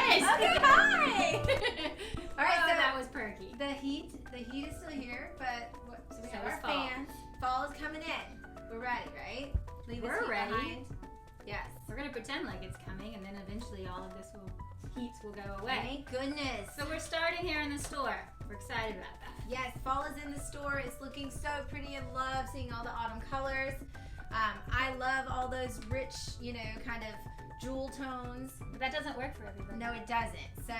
finished. Okay, hi. All right, Oh, so that was perky. the heat is still here, but so we have is our fall. fans. Fall is coming in. We're ready, right? Leave this We're heat ready. behind. Yes. We're gonna pretend like it's coming, and then eventually all of this heat will go away. Thank goodness. So we're starting here in the store. We're excited about that. Yes, fall is in the store. It's looking so pretty. I love seeing all the autumn colors. I love all those rich, kind of jewel tones. But that doesn't work for everybody. No, it doesn't. So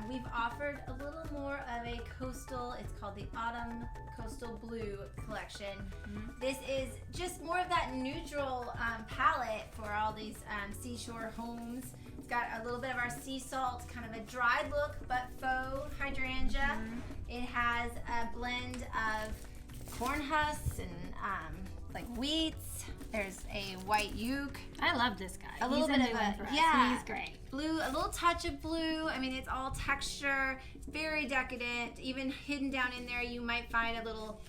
we've offered a little more of a coastal, it's called the Autumn Coastal Blue collection. Mm-hmm. This is just more of that neutral palette for all these seashore homes. It's got a little bit of our sea salt, kind of a dry look, but faux hydrangea. Mm-hmm. It has a blend of corn husks and like wheats. There's a white uke. I love this guy. A little He's bit new of one a- for us. yeah. He's great. Blue, a little touch of blue. I mean, it's all texture. It's very decadent. Even hidden down in there, you might find a little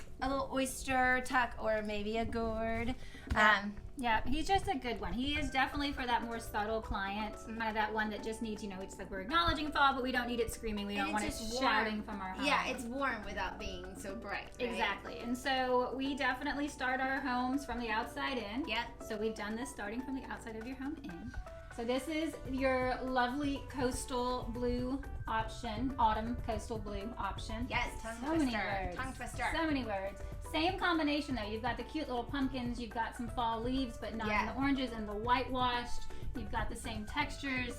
oyster tuck or maybe a gourd. Yeah, he's just a good one. He is definitely for that more subtle client, kind of that one that just needs, it's like we're acknowledging fall, but we don't need it screaming. We don't want it shouting from our home. Yeah, it's warm without being so bright. Right? Exactly. And so we definitely start our homes from the outside in. Yep. So we've done this starting from the outside of your home in. So this is your lovely coastal blue option, autumn coastal blue option. Yes, tongue So many twister. words. Tongue twister. So many words. Same combination though. You've got the cute little pumpkins, you've got some fall leaves, but not in the oranges, and the whitewashed. You've got the same textures.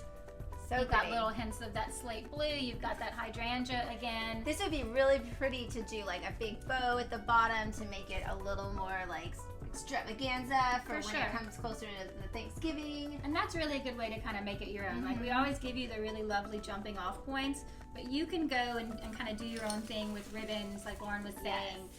So You've got pretty. little hints of that slate blue. You've got that hydrangea again. This would be really pretty to do like a big bow at the bottom to make it a little more like extravaganza for when sure. it comes closer to the Thanksgiving. And that's really a good way to kind of make it your own. Like we always give you the really lovely jumping off points, but you can go and kind of do your own thing with ribbons, like Lauren was saying.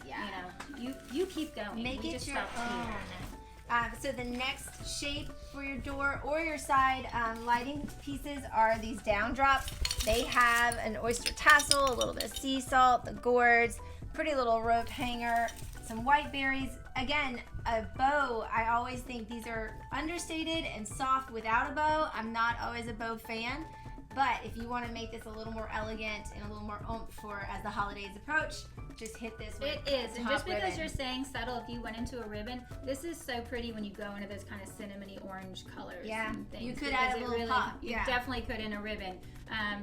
You keep going. Make We it just your stopped own. here. So the next shape for your door or your side lighting pieces are these down drops. They have an oyster tassel, a little bit of sea salt, the gourds, pretty little rope hanger, some white berries. Again, a bow, I always think these are understated and soft without a bow. I'm not always a bow fan, but if you want to make this a little more elegant and a little more oomph for as the holidays approach, just hit this with It is, and top just because ribbon. you're saying subtle, if you went into a ribbon, this is so pretty when you go into those kind of cinnamony orange colors. Yeah, and things, you could because add a it little really, pop, You yeah. definitely could in a ribbon.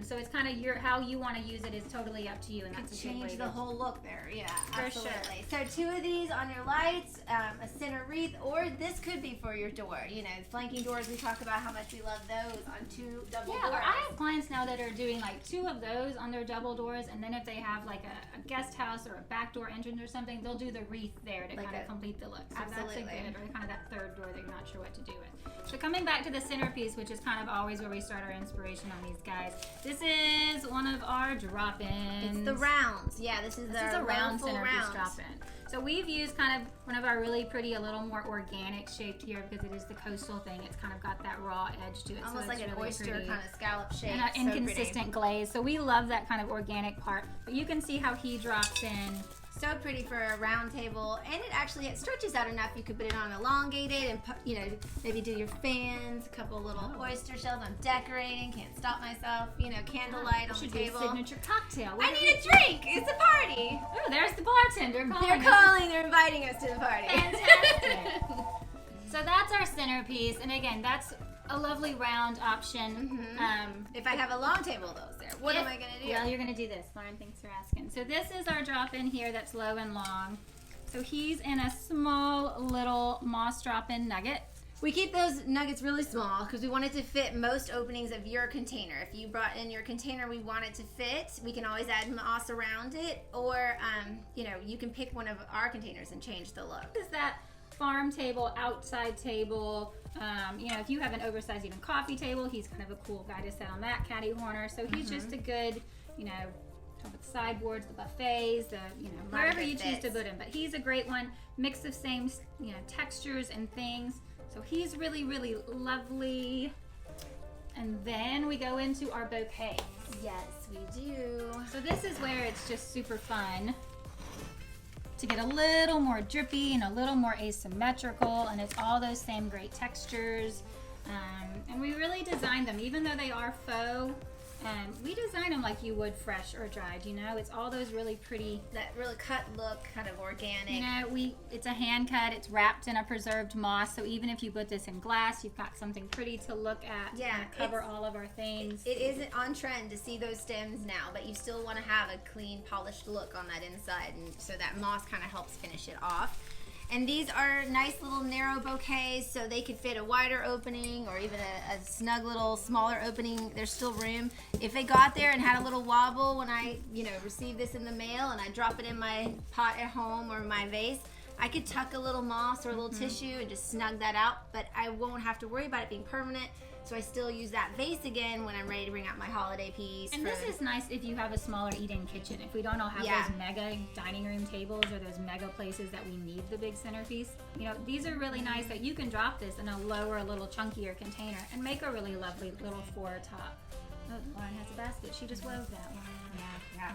So it's kind of how you want to use it is totally up to you, and that's a good way Change to the whole look there. Yeah, For absolutely. So 2 of these on your lights, a center wreath, or this could be for your door. Flanking doors, we talk about how much we love those on 2 double Yeah, doors. or I have clients now that are doing like 2 of those on their double doors, and then if they have like a guest house or a back door entrance or something, they'll do the wreath there to Like kind of a- complete the look. So absolutely. that's a good, or kind of that third door that you're not sure what to do with. So coming back to the centerpiece, which is kind of always where we start our inspiration on these guys. This is one of our drop-ins. It's the rounds. Yeah, this is a round full centerpiece round. drop-in. So we've used kind of one of our really pretty, a little more organic shaped here because it is the coastal thing. It's kind of got that raw edge to it. Almost so like it's an really oyster pretty. kind of scallop shape. And an So inconsistent glaze. So we love that kind of organic part. But you can see how he drops in. So pretty for a round table, and it stretches out enough. You could put it on elongated, and maybe do your fans, a couple little oyster shells. I'm decorating, can't stop myself. Candlelight on the Should be a table. signature cocktail. I need a drink. It's a party. Oh, there's the bartender calling. They're calling. They're inviting us to the party. Fantastic. So that's our centerpiece, and again, that's a lovely round option. If I have a long table, those there. What am I gonna do? Well, you're gonna do this. Lauren, thanks for asking. So this is our drop-in here that's low and long. So he's in a small little moss drop-in nugget. We keep those nuggets really small because we want it to fit most openings of your container. If you brought in your container, we want it to fit. We can always add moss around it, or you can pick one of our containers and change the look. Is that farm table, outside table? If you have an oversized even coffee table, he's kind of a cool guy to sit on that caddy corner. So he's just a good, top of the sideboards, the buffets, wherever you choose to put him. But he's a great one, mix of same, textures and things. So he's really, really lovely. And then we go into our bouquet. Yes, we do. So this is where it's just super fun to get a little more drippy and a little more asymmetrical, and it's all those same great textures. And we really designed them, even though they are faux, We design them like you would fresh or dried, you know? It's all those really pretty, That really cut look, kind of organic. you know, it's a hand cut, it's wrapped in a preserved moss, so even if you put this in glass, you've got something pretty to look at, Yeah, to cover all of our things. It isn't on trend to see those stems now, but you still want to have a clean, polished look on that inside, and so that moss kind of helps finish it off. And these are nice little narrow bouquets, so they could fit a wider opening or even a snug little smaller opening. There's still room. If they got there and had a little wobble when I, received this in the mail and I drop it in my pot at home or my vase, I could tuck a little moss or a little tissue and just snug that out, but I won't have to worry about it being permanent. So I still use that vase again when I'm ready to bring out my holiday piece. And this is nice if you have a smaller eat-in kitchen. If we don't all have those mega dining room tables or those mega places that we need the big centerpiece, these are really nice that you can drop this in a lower, a little chunkier container and make a really lovely little four top. Oh, Lauren has a basket. She just wove that one. Yeah.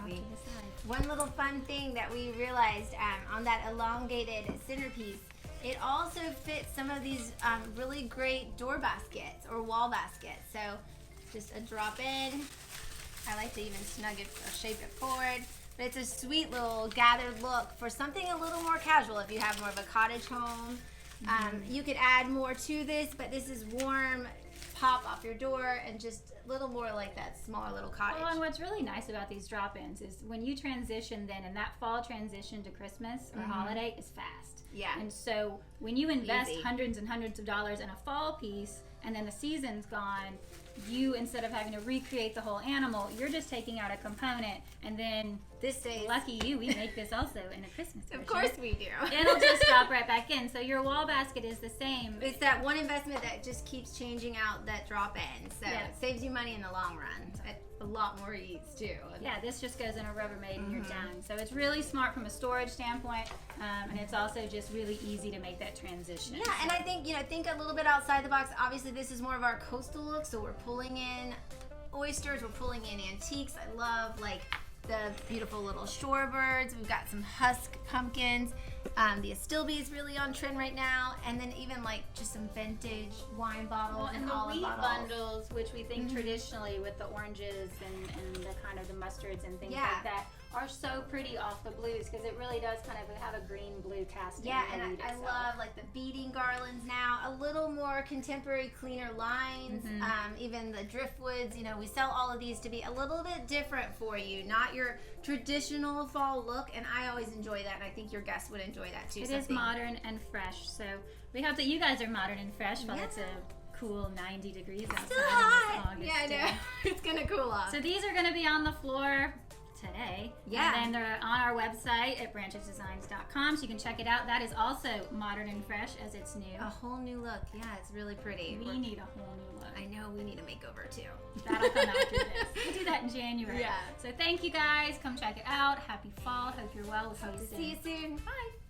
One little fun thing that we realized on that elongated centerpiece, it also fits some of these really great door baskets or wall baskets. So just a drop in. I like to even snug it or shape it forward. But it's a sweet little gathered look for something a little more casual if you have more of a cottage home. You could add more to this, but this is warm, pop off your door, and just a little more like that smaller little cottage. Well, and what's really nice about these drop-ins is when you transition then, and that fall transition to Christmas or holiday is fast. Yeah. And so when you invest Easy. hundreds and hundreds of dollars in a fall piece and then the season's gone, you, instead of having to recreate the whole animal, you're just taking out a component, and then This stays. lucky you, we make this also in a Christmas version. Of course we do. It'll just drop right back in. So your wall basket is the same. It's that one investment that just keeps changing out that drop in. So Yes. it saves you money in the long run. At a lot more ease too. Yeah, this just goes in a Rubbermaid and you're done. So it's really smart from a storage standpoint, and it's also just really easy to make that transition. Yeah, and I think, think a little bit outside the box. Obviously, this is more of our coastal look, so we're pulling in oysters, we're pulling in antiques. I love, the beautiful little shorebirds. We've got some husk pumpkins. The Astilbe is really on trend right now. And then even, just some vintage wine bottles Well, and the olive wheat bottles. bundles, which we think traditionally with the oranges and the kind of the mustards and things Yeah. like that, are so pretty off the blues because it really does kind of have a green-blue cast. Yeah, and I love the beading garlands now. A little more contemporary, cleaner lines. Even the driftwoods. We sell all of these to be a little bit different for you, not your traditional fall look. And I always enjoy that, and I think your guests would enjoy that too. It is modern and fresh, so we hope that you guys are modern and fresh while it's a cool 90 degrees outside. Still hot. on this Yeah, I August know. day. It's gonna cool off. So these are going to be on the floor today. Yeah. And then they're on our website at branchesdesigns.com, so you can check it out. That is also modern and fresh as it's new. A whole new look. Yeah, it's really pretty. We need a whole new look. I know we need a makeover too. That'll come after this. We'll do that in January. Yeah. So thank you guys. Come check it out. Happy fall. Hope you're well. We'll see you soon. See you soon. Bye.